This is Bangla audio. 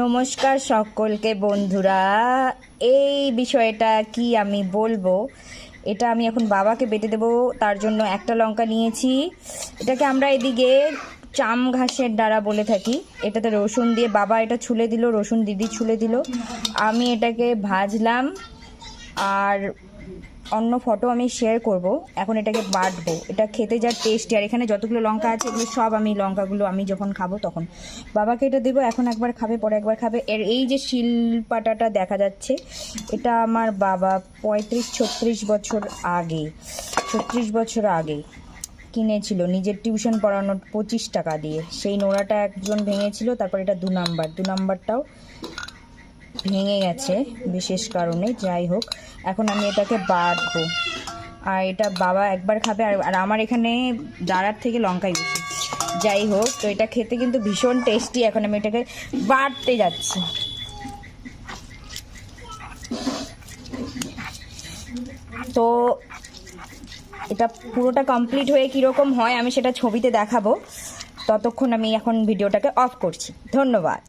নমস্কার সকলকে বন্ধুরা। এই বিষয়টা কি আমি বলবো, এটা আমি এখন বাবাকে বেটে দেবো। তার জন্য একটা লঙ্কা নিয়েছি, এটাকে আমরা এদিকে চাম ঘাসের দ্বারা বলে থাকি। এটাতে রসুন দিয়ে বাবা এটা ছুলে দিল, রসুন দিদি ছুলে দিল, আমি এটাকে ভাজলাম আর অন্য ফটো আমি শেয়ার করব। এখন এটাকে বাটবো, এটা খেতে যা টেস্টি। আর এখানে যতগুলো লঙ্কা আছে এগুলো সব আমি লঙ্কাগুলো আমি যখন খাবো তখন বাবাকে এটা দেবো। এখন একবার খাবে, পরে একবার খাবে। এর এই যে শিলপাটাটা দেখা যাচ্ছে, এটা আমার বাবা 35-36 বছর আগে, 36 বছর আগে কিনেছিল নিজের টিউশন পড়ানোর 25 টাকা দিয়ে। সেই নোড়াটা একজন ভেঙেছিল, তারপর এটা দু নাম্বারটাও ভেঙে গেছে বিশেষ কারণে। যাই হোক, এখন আমি এটাকে বাটবো আর এটা বাবা একবার খাবে আর আমার এখানে দাঁড়ার থেকে লঙ্কাই বেশি। যাই হোক, তো এটা খেতে কিন্তু ভীষণ টেস্টি। এখন আমি এটাকে বাটতে যাচ্ছি। তো এটা পুরোটা কমপ্লিট হয়ে কীরকম হয় আমি সেটা ছবিতে দেখাবো। ততক্ষণ আমি এখন ভিডিওটাকে অফ করছি। ধন্যবাদ।